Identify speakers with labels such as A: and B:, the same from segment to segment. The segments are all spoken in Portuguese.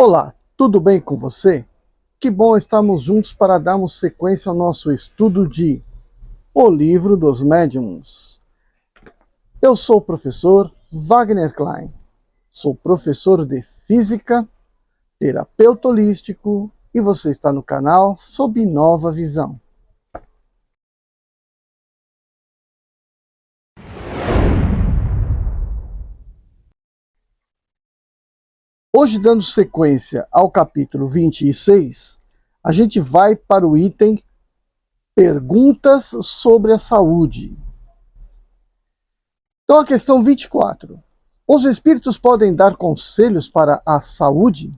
A: Olá, tudo bem com você? Que bom estarmos juntos para darmos sequência ao nosso estudo de O Livro dos Médiuns. Eu sou o professor Wagner Klein, sou professor de Física, terapeuta holístico e você está no canal Sob Nova Visão. Hoje, dando sequência ao capítulo 26, a gente vai para o item Perguntas sobre a Saúde. Então, a questão 24. Os espíritos podem dar conselhos para a saúde?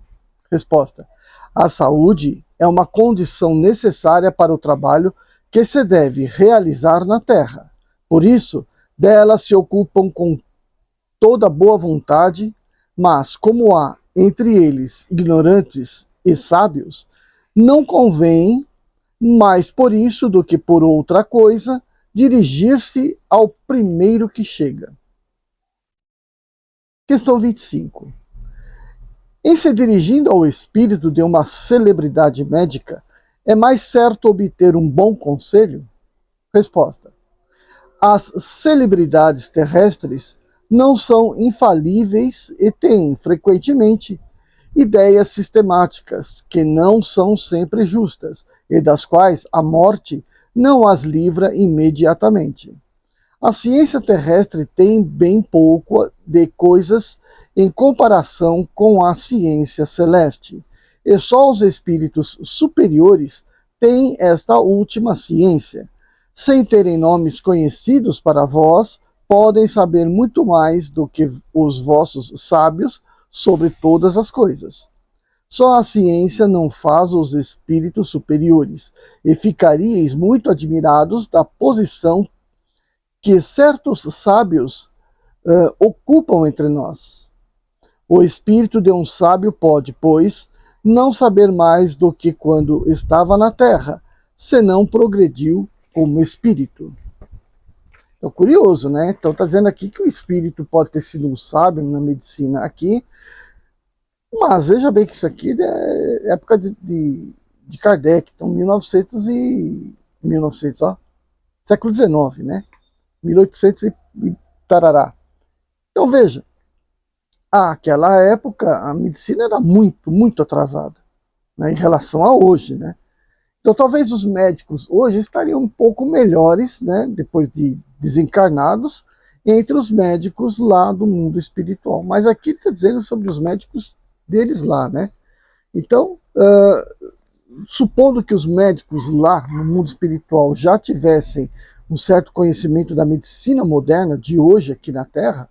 A: Resposta. A saúde é uma condição necessária para o trabalho que se deve realizar na Terra. Por isso, dela se ocupam com toda boa vontade, mas como há entre eles ignorantes e sábios, não convém, mais por isso do que por outra coisa, dirigir-se ao primeiro que chega. Questão 25. Em se dirigindo ao espírito de uma celebridade médica, é mais certo obter um bom conselho? Resposta. As celebridades terrestres não são infalíveis e têm, frequentemente, ideias sistemáticas que não são sempre justas e das quais a morte não as livra imediatamente. A ciência terrestre tem bem pouco de coisas em comparação com a ciência celeste, e só os espíritos superiores têm esta última ciência. Sem terem nomes conhecidos para vós, podem saber muito mais do que os vossos sábios sobre todas as coisas. Só a ciência não faz os espíritos superiores, e ficaríeis muito admirados da posição que certos sábios ocupam entre nós. O espírito de um sábio pode, pois, não saber mais do que quando estava na Terra, senão progrediu como espírito. Então, curioso, né? Então, está dizendo aqui que o espírito pode ter sido um sábio na medicina aqui, mas veja bem que isso aqui é época de Kardec, então 1900, ó, século XIX, né? 1800 e tarará. Então, veja, àquela época a medicina era muito atrasada, né, em relação a hoje, né? Então, talvez os médicos hoje estariam um pouco melhores, né, depois de desencarnados, entre os médicos lá do mundo espiritual. Mas aqui está dizendo sobre os médicos deles lá, né? Então, supondo que os médicos lá no mundo espiritual já tivessem um certo conhecimento da medicina moderna de hoje aqui na Terra,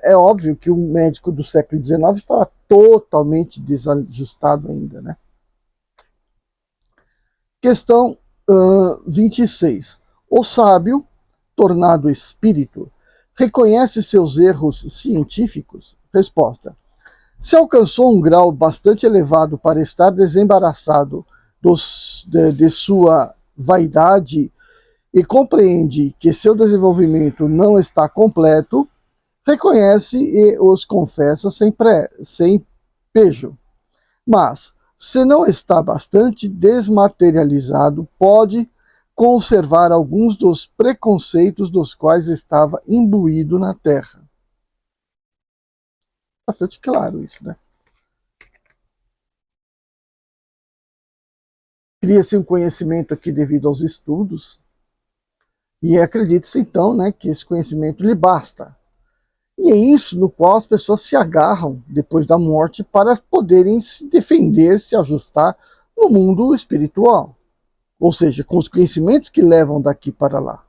A: é óbvio que o médico do século XIX estava totalmente desajustado ainda, né? Questão 26. O sábio, tornado espírito, reconhece seus erros científicos? Resposta. Se alcançou um grau bastante elevado para estar desembaraçado de sua vaidade e compreende que seu desenvolvimento não está completo, reconhece e os confessa sem pejo. Mas, se não está bastante desmaterializado, pode conservar alguns dos preconceitos dos quais estava imbuído na Terra. Bastante claro isso, né? Cria-se um conhecimento aqui devido aos estudos, e acredite-se então, né, que esse conhecimento lhe basta. E é isso no qual as pessoas se agarram depois da morte para poderem se defender, se ajustar no mundo espiritual. Ou seja, com os conhecimentos que levam daqui para lá.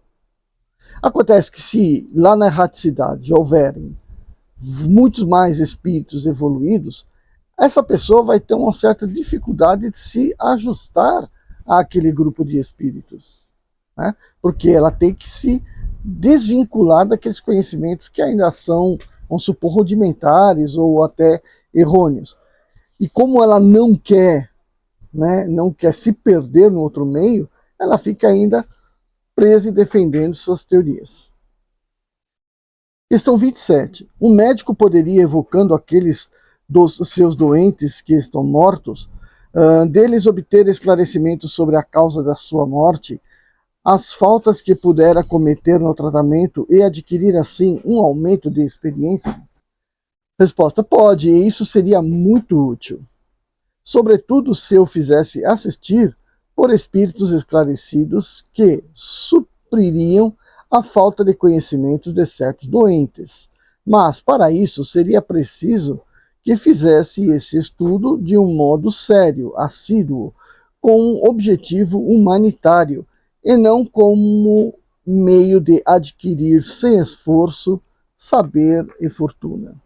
A: Acontece que se lá na erraticidade já houverem muitos mais espíritos evoluídos, essa pessoa vai ter uma certa dificuldade de se ajustar àquele grupo de espíritos, né? Porque ela tem que se desvincular daqueles conhecimentos que ainda são, vamos supor, rudimentares ou até errôneos. E como ela não quer, né, não quer se perder no outro meio, ela fica ainda presa e defendendo suas teorias. Questão 27. O médico poderia, evocando aqueles dos seus doentes que estão mortos, deles obter esclarecimento sobre a causa da sua morte, as faltas que pudera cometer no tratamento e adquirir assim um aumento de experiência? Resposta: pode, e isso seria muito útil. Sobretudo se eu fizesse assistir por espíritos esclarecidos que supririam a falta de conhecimentos de certos doentes. Mas, para isso, seria preciso que fizesse esse estudo de um modo sério, assíduo, com um objetivo humanitário, e não como meio de adquirir sem esforço saber e fortuna.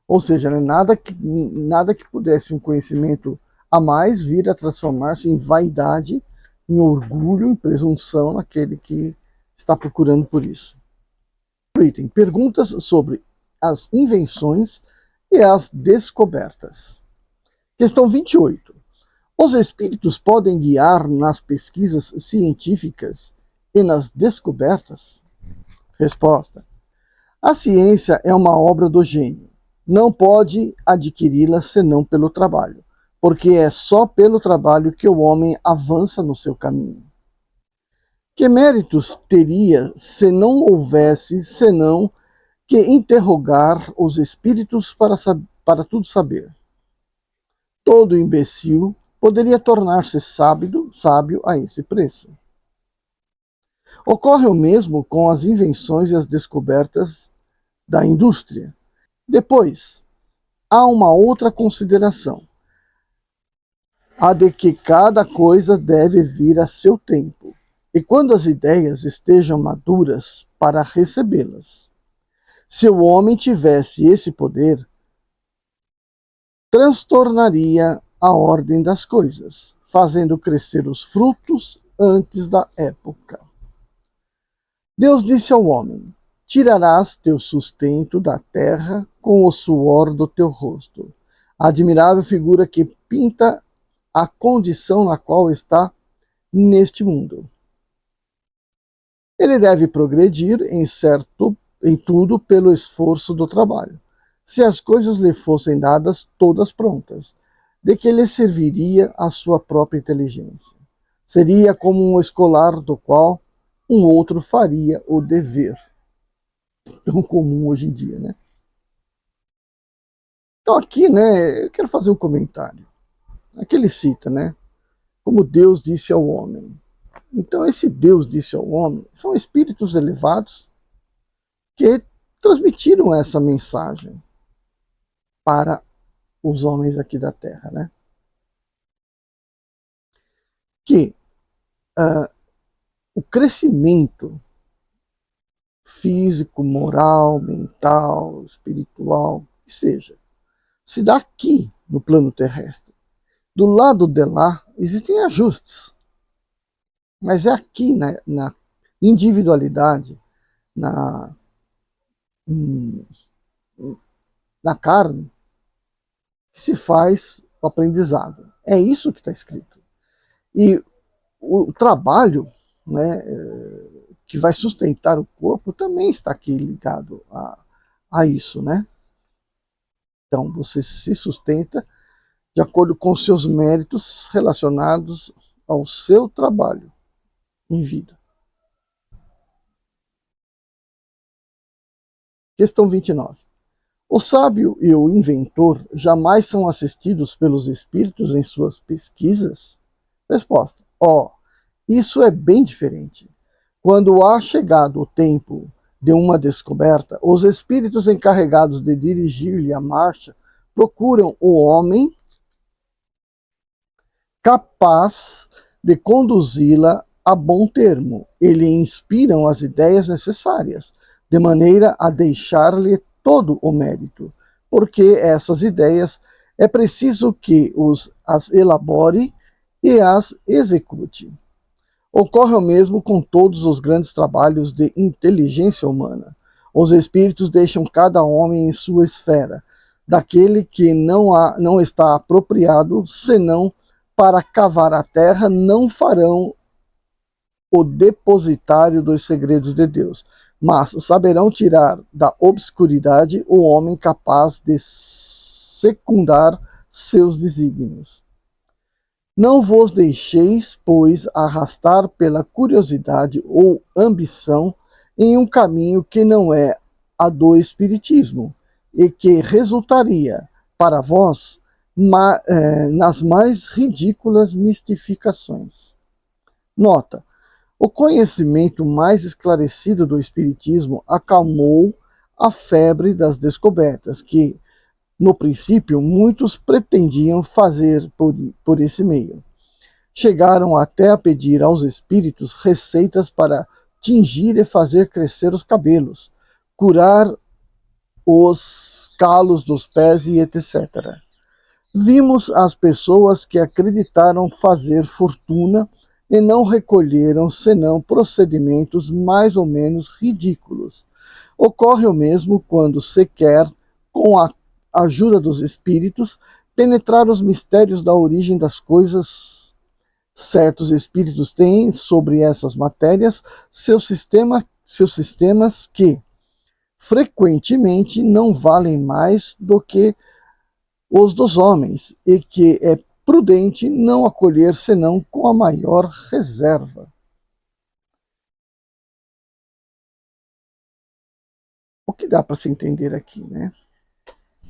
A: Ou seja, né, nada que pudesse um conhecimento a mais vir a transformar-se em vaidade, em orgulho, em presunção naquele que está procurando por isso. Item: perguntas sobre as invenções e as descobertas. Questão 28. Os espíritos podem guiar nas pesquisas científicas e nas descobertas? Resposta: a ciência é uma obra do gênio. Não pode adquiri-la senão pelo trabalho, porque é só pelo trabalho que o homem avança no seu caminho. Que méritos teria se não houvesse senão que interrogar os espíritos para tudo saber? Todo imbecil poderia tornar-se sábio a esse preço. Ocorre o mesmo com as invenções e as descobertas da indústria. Depois, há uma outra consideração, a de que cada coisa deve vir a seu tempo, e quando as ideias estejam maduras para recebê-las. Se o homem tivesse esse poder, transtornaria a ordem das coisas, fazendo crescer os frutos antes da época. Deus disse ao homem: tirarás teu sustento da terra com o suor do teu rosto. A admirável figura que pinta a condição na qual está neste mundo. Ele deve progredir em tudo pelo esforço do trabalho. Se as coisas lhe fossem dadas todas prontas, de que lhe serviria a sua própria inteligência? Seria como um escolar do qual um outro faria o dever. Tão comum hoje em dia, né? Então aqui, né, eu quero fazer um comentário. Aqui ele cita, né, como Deus disse ao homem. Então esse Deus disse ao homem são espíritos elevados que transmitiram essa mensagem para os homens aqui da Terra, né? Que o crescimento físico, moral, mental, espiritual, que seja, se dá aqui no plano terrestre. Do lado de lá existem ajustes, mas é aqui na individualidade, na carne, que se faz o aprendizado. É isso que está escrito. E o trabalho, né, que vai sustentar o corpo também está aqui ligado a isso, né? Então você se sustenta de acordo com os seus méritos relacionados ao seu trabalho em vida. Questão 29. O sábio e o inventor jamais são assistidos pelos espíritos em suas pesquisas? Resposta: isso é bem diferente. Quando há chegado o tempo de uma descoberta, os espíritos encarregados de dirigir-lhe a marcha procuram o homem capaz de conduzi-la a bom termo e lhe inspiram as ideias necessárias, de maneira a deixar-lhe todo o mérito, porque essas ideias é preciso que as elabore e as execute. Ocorre o mesmo com todos os grandes trabalhos de inteligência humana. Os espíritos deixam cada homem em sua esfera, daquele que não está apropriado, senão para cavar a terra, não farão o depositário dos segredos de Deus, mas saberão tirar da obscuridade o homem capaz de secundar seus desígnios. Não vos deixeis, pois, arrastar pela curiosidade ou ambição em um caminho que não é a do espiritismo e que resultaria para vós nas mais ridículas mistificações. Nota: o conhecimento mais esclarecido do espiritismo acalmou a febre das descobertas que, no princípio, muitos pretendiam fazer por esse meio. Chegaram até a pedir aos espíritos receitas para tingir e fazer crescer os cabelos, curar os calos dos pés e etc. Vimos as pessoas que acreditaram fazer fortuna e não recolheram senão procedimentos mais ou menos ridículos. Ocorre o mesmo quando se quer, com a ajuda dos espíritos, penetrar os mistérios da origem das coisas. Certos espíritos têm sobre essas matérias seus sistemas que, frequentemente, não valem mais do que os dos homens, e que é prudente não acolher senão com a maior reserva. O que dá para se entender aqui, né?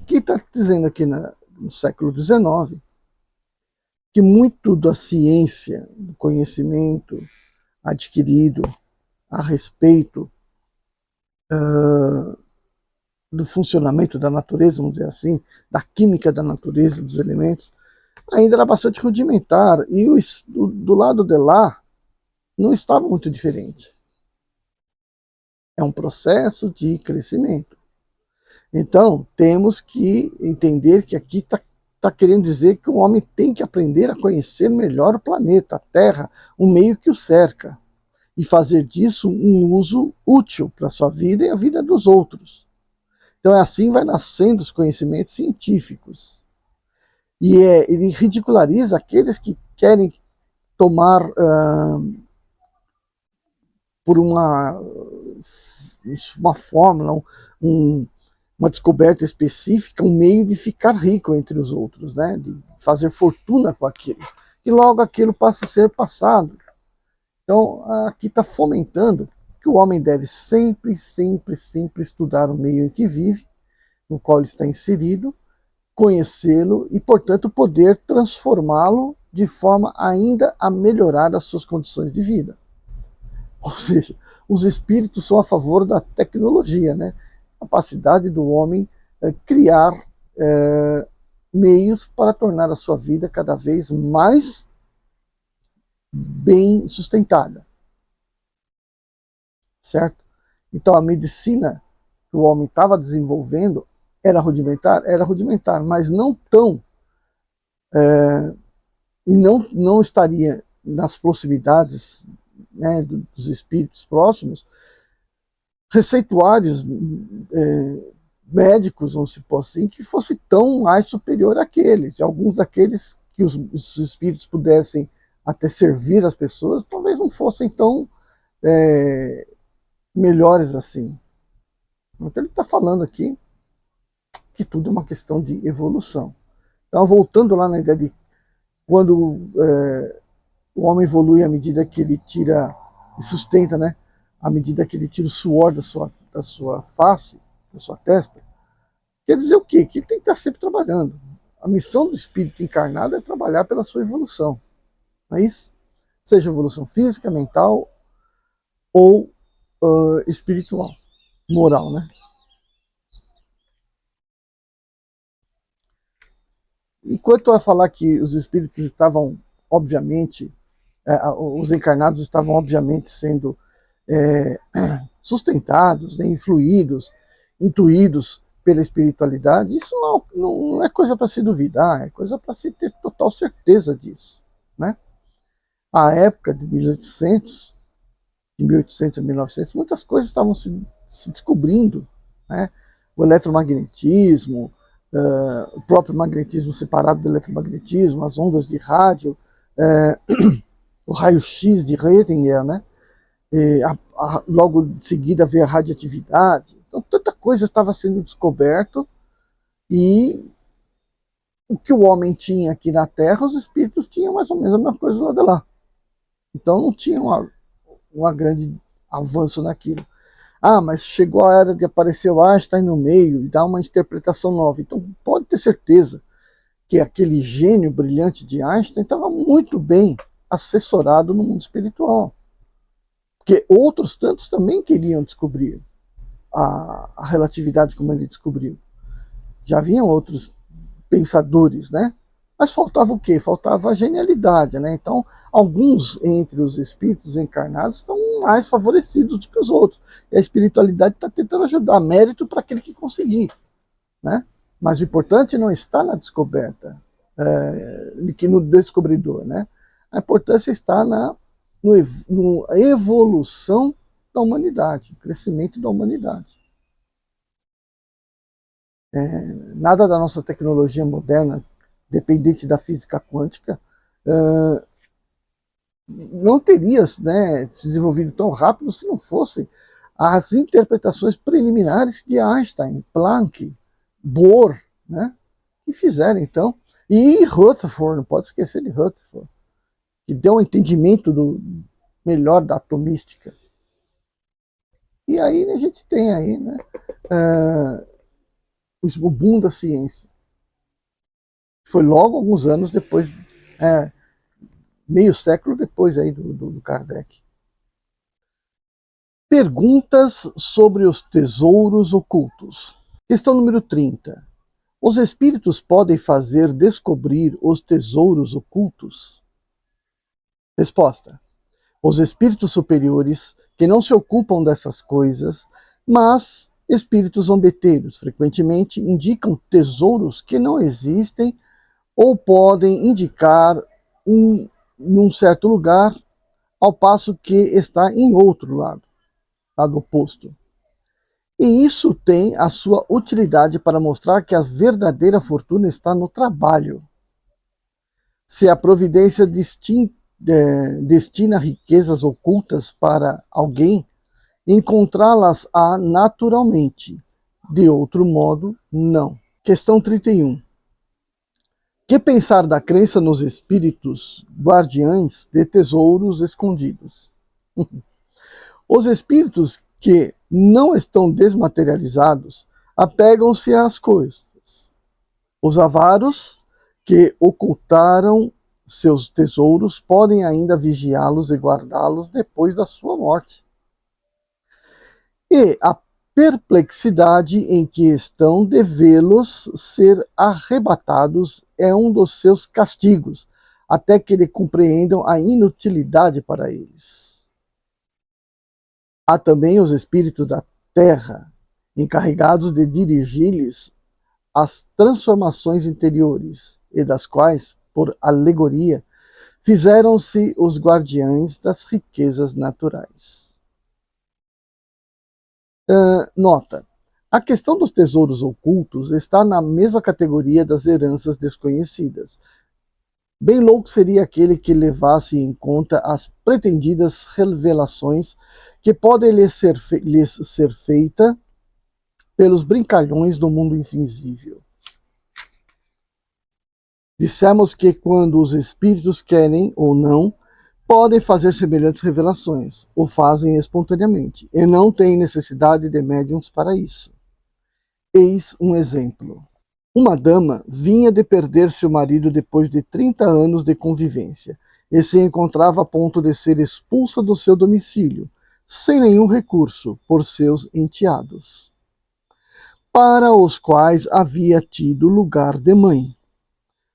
A: O que está dizendo aqui no século XIX, que muito da ciência, do conhecimento adquirido a respeito do funcionamento da natureza, vamos dizer assim, da química da natureza, dos elementos, ainda era bastante rudimentar, e do lado de lá não estava muito diferente. É um processo de crescimento. Então, temos que entender que aqui está querendo dizer que o homem tem que aprender a conhecer melhor o planeta, a Terra, o meio que o cerca, e fazer disso um uso útil para a sua vida e a vida dos outros. Então, assim vai nascendo os conhecimentos científicos. E ele ridiculariza aqueles que querem tomar por uma fórmula, uma descoberta específica, um meio de ficar rico entre os outros, né? De fazer fortuna com aquilo. E logo aquilo passa a ser passado. Então, aqui está fomentando que o homem deve sempre, sempre, sempre estudar o meio em que vive, no qual ele está inserido, conhecê-lo e, portanto, poder transformá-lo de forma ainda a melhorar as suas condições de vida. Ou seja, os espíritos são a favor da tecnologia, né? A capacidade do homem criar meios para tornar a sua vida cada vez mais bem sustentada. Certo? Então a medicina que o homem estava desenvolvendo era rudimentar, mas não tão e não estaria nas proximidades, né, dos espíritos próximos, receituários médicos, vamos supor assim, que fosse tão mais superior àqueles. E alguns daqueles que os espíritos pudessem até servir as pessoas, talvez não fossem tão melhores assim. Então ele está falando aqui que tudo é uma questão de evolução. Então, voltando lá na ideia de quando o homem evolui à medida que ele tira e sustenta, né? À medida que ele tira o suor da sua face, da sua testa, quer dizer o quê? Que ele tem que estar sempre trabalhando. A missão do espírito encarnado é trabalhar pela sua evolução. Não é isso? Seja evolução física, mental ou espiritual, moral, né? E quanto a falar que os espíritos estavam, obviamente, os encarnados estavam, obviamente, sendo sustentados, né, influídos, intuídos pela espiritualidade, isso não é coisa para se duvidar, é coisa para se ter total certeza disso, né? À época de 1800 a 1900, muitas coisas estavam se descobrindo, né? O eletromagnetismo, o próprio magnetismo separado do eletromagnetismo, as ondas de rádio, o raio-x de Röntgen, né? logo em seguida veio a radioatividade. Então, tanta coisa estava sendo descoberto, e o que o homem tinha aqui na Terra, os espíritos tinham mais ou menos a mesma coisa lá de lá. Então não tinha uma grande avanço naquilo. Ah, mas chegou a era de aparecer o Einstein no meio e dar uma interpretação nova. Então pode ter certeza que aquele gênio brilhante de Einstein estava muito bem assessorado no mundo espiritual. Porque outros tantos também queriam descobrir a relatividade como ele descobriu. Já haviam outros pensadores, né? Mas faltava o quê? Faltava a genialidade, né? Então, alguns entre os espíritos encarnados estão mais favorecidos do que os outros. E a espiritualidade está tentando ajudar, mérito para aquele que conseguir, né? Mas o importante não está na descoberta, que no descobridor, né? A importância está na evolução da humanidade, crescimento da humanidade. Nada da nossa tecnologia moderna, dependente da física quântica, não teria, né, se desenvolvido tão rápido se não fossem as interpretações preliminares de Einstein, Planck, Bohr, né, que fizeram então, e Rutherford, não pode esquecer de Rutherford, que deu um entendimento melhor da atomística. E aí a gente tem aí, né, o boom da ciência. Foi logo alguns anos depois, meio século depois aí do Kardec. Perguntas sobre os tesouros ocultos. Questão número 30. Os espíritos podem fazer descobrir os tesouros ocultos? Resposta. Os espíritos superiores, que não se ocupam dessas coisas, mas espíritos zombeteiros, frequentemente indicam tesouros que não existem ou podem indicar num certo lugar, ao passo que está em outro lado oposto. E isso tem a sua utilidade para mostrar que a verdadeira fortuna está no trabalho. Se a providência destina riquezas ocultas para alguém, encontrá-las-á naturalmente. De outro modo, não. Questão 31. Que pensar da crença nos espíritos guardiães de tesouros escondidos? Os espíritos que não estão desmaterializados apegam-se às coisas. Os avaros que ocultaram seus tesouros podem ainda vigiá-los e guardá-los depois da sua morte. E a perplexidade em que estão de vê-los ser arrebatados é um dos seus castigos, até que eles compreendam a inutilidade para eles. Há também os espíritos da terra, encarregados de dirigir-lhes as transformações interiores, e das quais, por alegoria, fizeram-se os guardiães das riquezas naturais. Nota. A questão dos tesouros ocultos está na mesma categoria das heranças desconhecidas. Bem louco seria aquele que levasse em conta as pretendidas revelações que podem lhes ser feitas pelos brincalhões do mundo invisível. Dissemos que quando os espíritos querem ou não, podem fazer semelhantes revelações, o fazem espontaneamente, e não têm necessidade de médiuns para isso. Eis um exemplo. Uma dama vinha de perder seu marido depois de 30 anos de convivência e se encontrava a ponto de ser expulsa do seu domicílio, sem nenhum recurso, por seus enteados, para os quais havia tido lugar de mãe.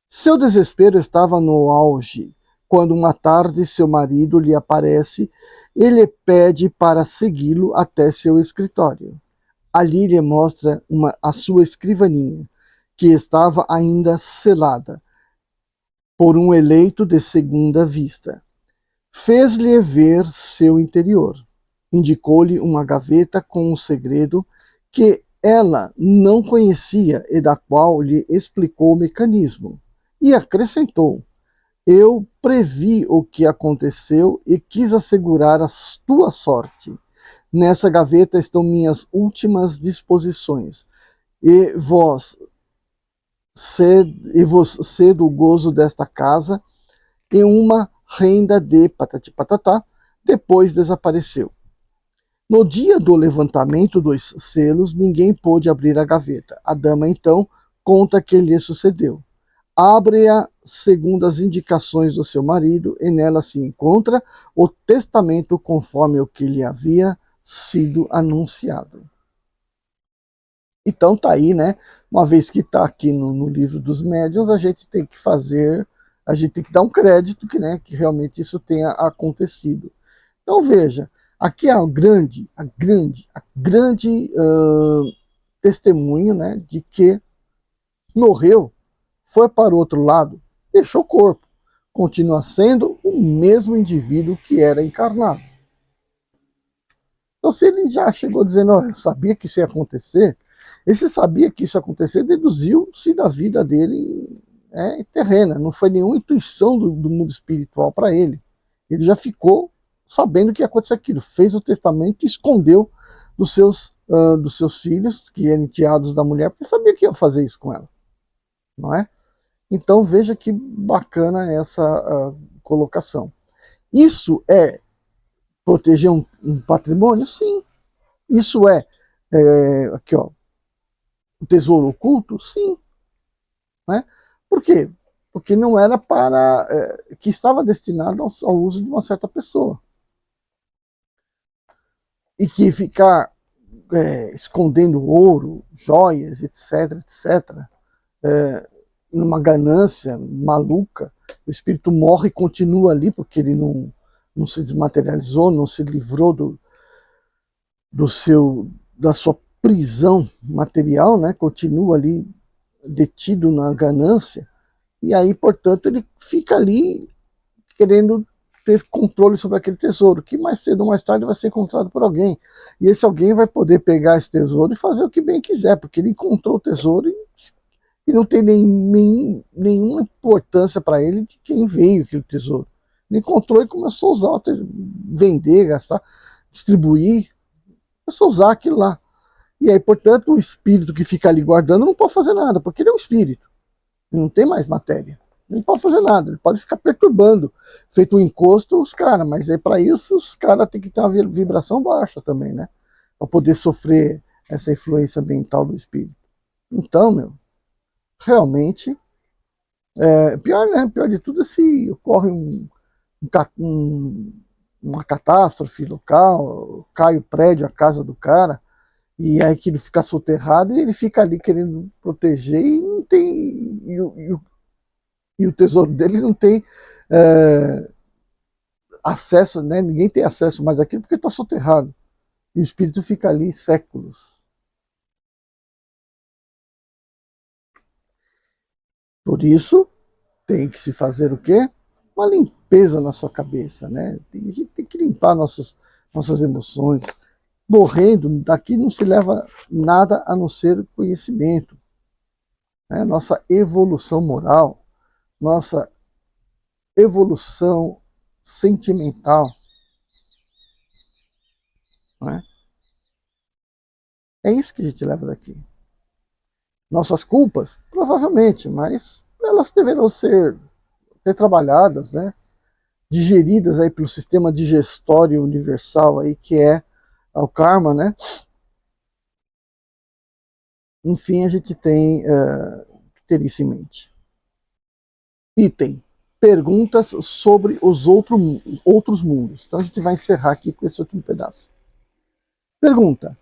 A: Seu desespero estava no auge, quando uma tarde seu marido lhe aparece e lhe pede para segui-lo até seu escritório. Ali lhe mostra a sua escrivaninha, que estava ainda selada por um eleito de segunda vista. Fez-lhe ver seu interior. Indicou-lhe uma gaveta com um segredo que ela não conhecia e da qual lhe explicou o mecanismo. E acrescentou: Eu previ o que aconteceu e quis assegurar a tua sorte. Nessa gaveta estão minhas últimas disposições, e vos cedo o gozo desta casa, e uma renda de patati patatá. Depois desapareceu. No dia do levantamento dos selos, ninguém pôde abrir a gaveta. A dama, então, conta que lhe sucedeu. Abre-a segundo as indicações do seu marido, e nela se encontra o testamento conforme o que lhe havia sido anunciado. Então tá aí, né? Uma vez que está aqui no livro dos médiuns, a gente tem que fazer, a gente tem que dar um crédito que, né, que realmente isso tenha acontecido. Então veja, aqui é a grande testemunho, né, de que morreu, foi para o outro lado, deixou o corpo, continua sendo o mesmo indivíduo que era encarnado. Então, se ele já chegou dizendo, oh, eu sabia que isso ia acontecer, esse sabia que isso ia acontecer, deduziu-se da vida dele terrena, não foi nenhuma intuição do mundo espiritual para ele. Ele já ficou sabendo que ia acontecer aquilo, fez o testamento e escondeu dos seus filhos, que eram enteados da mulher, porque sabia que ia fazer isso com ela, não é? Então veja que bacana essa colocação. Isso é proteger um patrimônio? Sim. Isso aqui ó, o tesouro oculto? Sim. Né? Por quê? Porque não era para que estava destinado ao uso de uma certa pessoa. E que ficar escondendo ouro, joias, etc, numa ganância maluca, o espírito morre e continua ali, porque ele não se desmaterializou, não se livrou da sua prisão material, né? Continua ali detido na ganância, e aí, portanto, ele fica ali querendo ter controle sobre aquele tesouro, que mais cedo ou mais tarde vai ser encontrado por alguém. E esse alguém vai poder pegar esse tesouro e fazer o que bem quiser, porque ele encontrou o tesouro e não tem nenhuma importância para ele de quem veio aquele tesouro. Ele encontrou e começou a usar, vender, gastar, distribuir, começou a usar aquilo lá. E aí, portanto, o espírito que fica ali guardando não pode fazer nada, porque ele é um espírito, ele não tem mais matéria. Ele não pode fazer nada, ele pode ficar perturbando, feito um encosto, os caras, mas aí para isso os caras têm que ter uma vibração baixa também, né? Para poder sofrer essa influência ambiental do espírito. Então, realmente, pior, né? Pior de tudo é se ocorre uma catástrofe local, cai o prédio, a casa do cara, e aí aquilo fica soterrado e ele fica ali querendo proteger e não tem. E o tesouro dele não tem acesso, né? Ninguém tem acesso mais àquilo porque está soterrado. E o espírito fica ali séculos. Por isso, tem que se fazer o quê? Uma limpeza na sua cabeça, né? A gente tem que limpar nossas emoções. Morrendo, daqui não se leva nada a não ser conhecimento. Né? Nossa evolução moral, nossa evolução sentimental. Né? É isso que a gente leva daqui. Nossas culpas? Provavelmente, mas elas deverão ser retrabalhadas, né? Digeridas aí pelo sistema digestório universal aí, que é o karma, né? Enfim, a gente tem que ter isso em mente. Item: perguntas sobre os outros mundos. Então a gente vai encerrar aqui com esse último pedaço. Pergunta: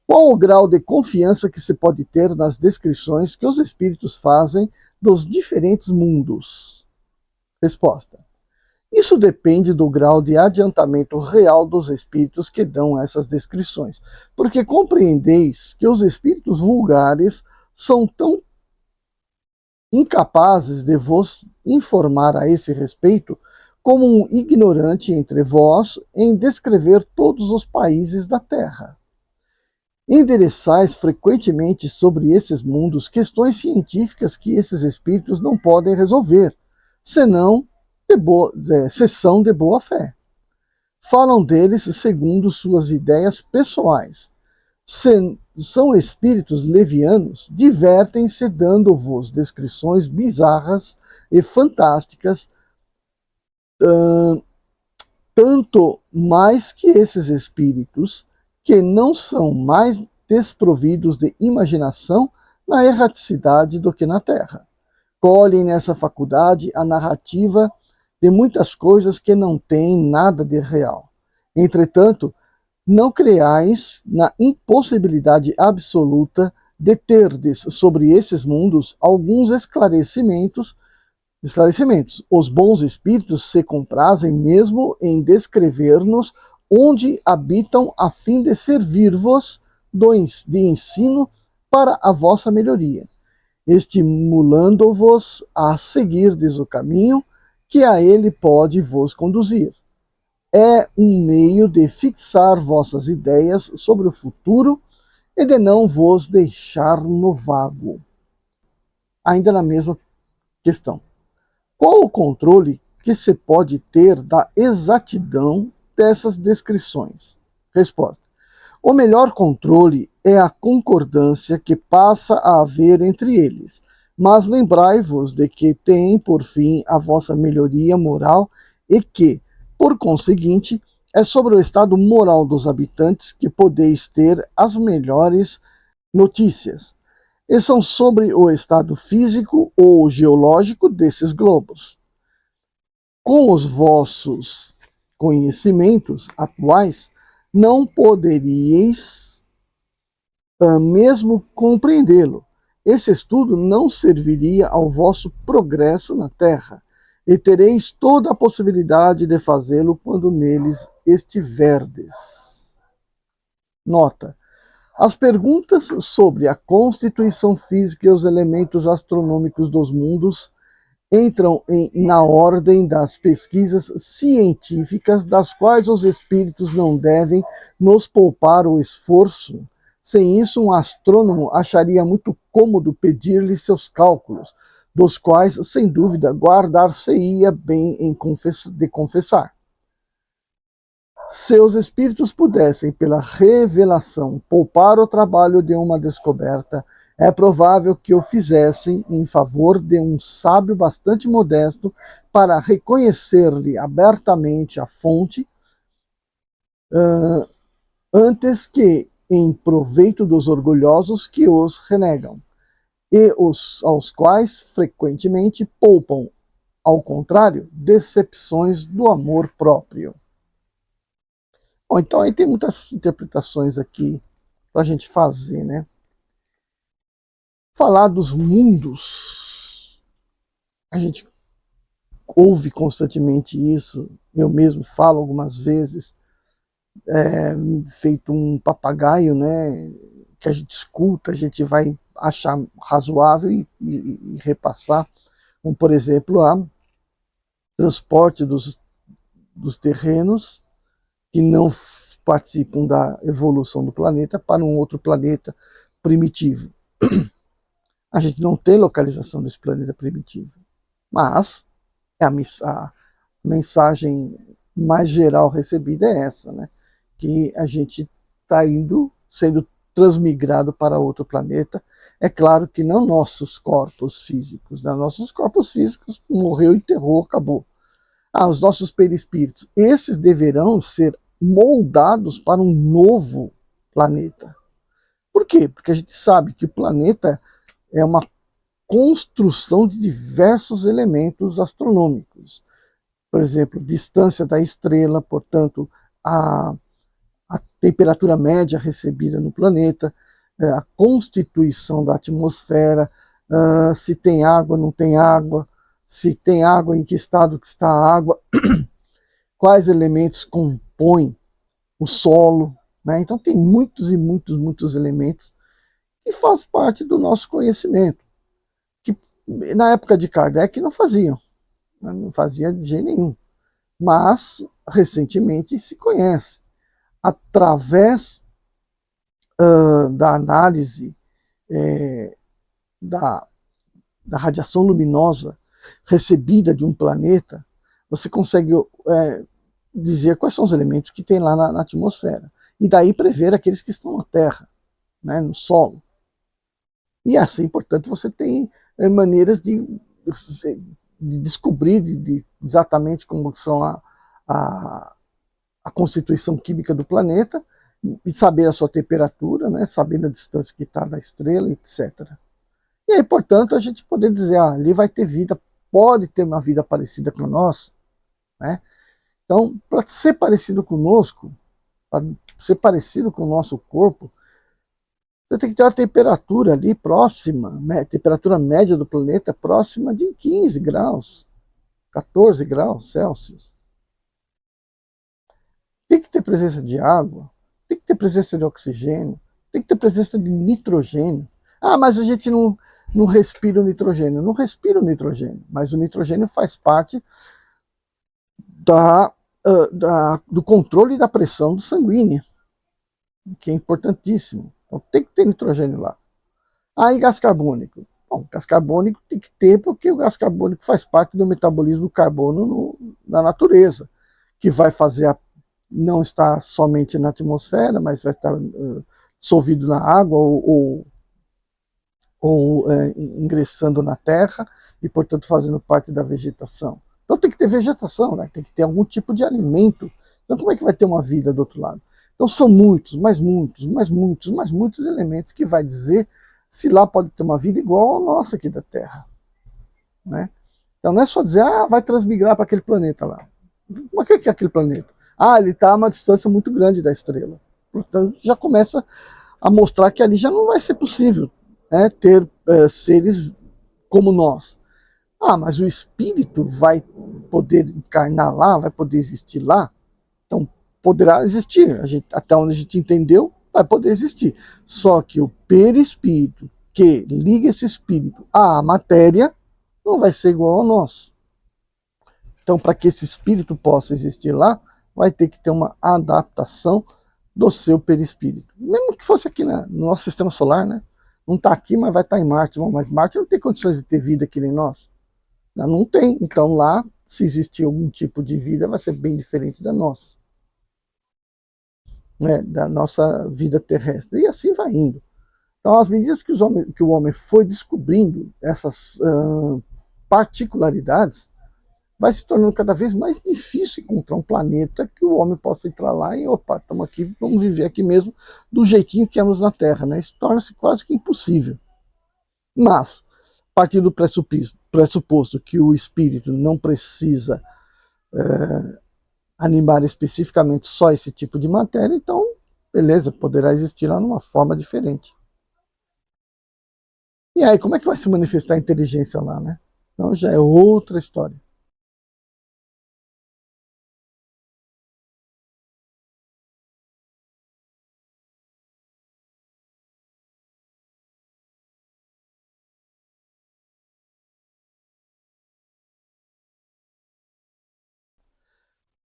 A: qual o grau de confiança que se pode ter nas descrições que os espíritos fazem dos diferentes mundos? Resposta: isso depende do grau de adiantamento real dos espíritos que dão essas descrições, porque compreendeis que os espíritos vulgares são tão incapazes de vos informar a esse respeito como um ignorante entre vós em descrever todos os países da Terra. Endereçais frequentemente sobre esses mundos questões científicas que esses espíritos não podem resolver, senão sessão de boa fé. Falam deles segundo suas ideias pessoais. São espíritos levianos, divertem-se dando-vos descrições bizarras e fantásticas, tanto mais que esses espíritos, que não são mais desprovidos de imaginação na erraticidade do que na Terra. Colhem nessa faculdade a narrativa de muitas coisas que não têm nada de real. Entretanto, não creais na impossibilidade absoluta de terdes sobre esses mundos alguns esclarecimentos. Os bons espíritos se comprazem mesmo em descrever-nos onde habitam a fim de servir-vos de ensino para a vossa melhoria, estimulando-vos a seguirdes o caminho que a ele pode vos conduzir. É um meio de fixar vossas ideias sobre o futuro e de não vos deixar no vago. Ainda na mesma questão. Qual o controle que se pode ter da exatidão dessas descrições? Resposta. O melhor controle é a concordância que passa a haver entre eles, mas lembrai-vos de que tem por fim a vossa melhoria moral e que, por conseguinte, é sobre o estado moral dos habitantes que podeis ter as melhores notícias, e são sobre o estado físico ou geológico desses globos. Com os vossos conhecimentos atuais, não poderíeis mesmo compreendê-lo. Esse estudo não serviria ao vosso progresso na Terra, e tereis toda a possibilidade de fazê-lo quando neles estiverdes. Nota. As perguntas sobre a constituição física e os elementos astronômicos dos mundos entram na ordem das pesquisas científicas, das quais os espíritos não devem nos poupar o esforço. Sem isso, um astrônomo acharia muito cômodo pedir-lhe seus cálculos, dos quais, sem dúvida, guardar-se-ia bem de confessar. Se os espíritos pudessem, pela revelação, poupar o trabalho de uma descoberta, é provável que o fizessem em favor de um sábio bastante modesto para reconhecer-lhe abertamente a fonte, antes que em proveito dos orgulhosos que os renegam, e aos quais frequentemente poupam, ao contrário, decepções do amor próprio. Bom, então aí tem muitas interpretações aqui para a gente fazer, né? Falar dos mundos, a gente ouve constantemente isso, eu mesmo falo algumas vezes, feito um papagaio, né? Que a gente escuta, a gente vai achar razoável e repassar, como por exemplo, a transporte dos terrenos que não participam da evolução do planeta para um outro planeta primitivo. A gente não tem localização desse planeta primitivo, mas a mensagem mais geral recebida é essa, né? Que a gente está sendo transmigrado para outro planeta. É claro que não nossos corpos físicos, né? Nossos corpos físicos morreu, enterrou, acabou. Os nossos perispíritos, esses deverão ser moldados para um novo planeta. Por quê? Porque a gente sabe que o planeta é uma construção de diversos elementos astronômicos. Por exemplo, distância da estrela, portanto, a temperatura média recebida no planeta, a constituição da atmosfera, se tem água, não tem água, se tem água, em que estado que está a água, quais elementos compõem o solo, né? Então tem muitos e muitos elementos que fazem parte do nosso conhecimento, que na época de Kardec não faziam, né? Não fazia de jeito nenhum, mas recentemente se conhece, através da análise da radiação luminosa recebida de um planeta, você consegue dizer quais são os elementos que tem lá na atmosfera. E daí prever aqueles que estão na Terra, né, no solo. E assim, portanto, você tem maneiras de descobrir exatamente como são a constituição química do planeta, e saber a sua temperatura, né, saber a distância que está da estrela, etc. E aí, portanto, a gente poder dizer, ali vai ter vida, pode ter uma vida parecida com a nossa, né? Então, para ser parecido conosco, para ser parecido com o nosso corpo, você tem que ter uma temperatura ali próxima, temperatura média do planeta próxima de 15 graus, 14 graus Celsius. Tem que ter presença de água, tem que ter presença de oxigênio, tem que ter presença de nitrogênio. Ah, mas a gente não respira o nitrogênio. Não respira o nitrogênio, mas o nitrogênio faz parte do controle da pressão sanguínea, que é importantíssimo. Então tem que ter nitrogênio lá. Ah, e gás carbônico? Bom, gás carbônico tem que ter, porque o gás carbônico faz parte do metabolismo do carbono na natureza, que vai fazer não estar somente na atmosfera, mas vai estar dissolvido na água ou ingressando na terra e, portanto, fazendo parte da vegetação. Então tem que ter vegetação, né? Tem que ter algum tipo de alimento. Então como é que vai ter uma vida do outro lado? Então são muitos elementos que vai dizer se lá pode ter uma vida igual a nossa aqui da Terra, né? Então não é só dizer, vai transmigrar para aquele planeta lá. Mas o que é aquele planeta? Ele está a uma distância muito grande da estrela. Portanto, já começa a mostrar que ali já não vai ser possível, né, ter seres como nós. Mas o espírito vai poder encarnar lá, vai poder existir lá? Então, poderá existir. Até onde a gente entendeu, vai poder existir. Só que o perispírito que liga esse espírito à matéria não vai ser igual ao nosso. Então, para que esse espírito possa existir lá, vai ter que ter uma adaptação do seu perispírito. Mesmo que fosse aqui no nosso sistema solar, né? Não está aqui, mas vai estar em Marte. Bom, mas Marte não tem condições de ter vida que nem nós. Não tem. Então lá, se existir algum tipo de vida, vai ser bem diferente da nossa. Né? Da nossa vida terrestre. E assim vai indo. Então, às medidas que o homem foi descobrindo essas particularidades, vai se tornando cada vez mais difícil encontrar um planeta que o homem possa entrar lá e, estamos aqui, vamos viver aqui mesmo do jeitinho que temos na Terra, né? Isso torna-se quase que impossível. Mas, a partir do pressuposto que o espírito não precisa animar especificamente só esse tipo de matéria, então, beleza, poderá existir lá numa forma diferente. E aí, como é que vai se manifestar a inteligência lá, né? Então já é outra história.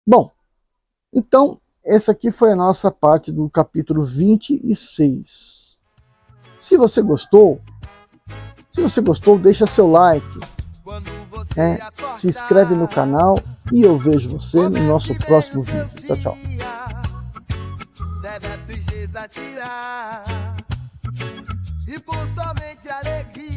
A: Bom, então, essa aqui foi a nossa parte do capítulo 26. Se você gostou, deixa seu like, se inscreve no canal e eu vejo você no nosso próximo vídeo. Tchau, tchau. E por somente alegria.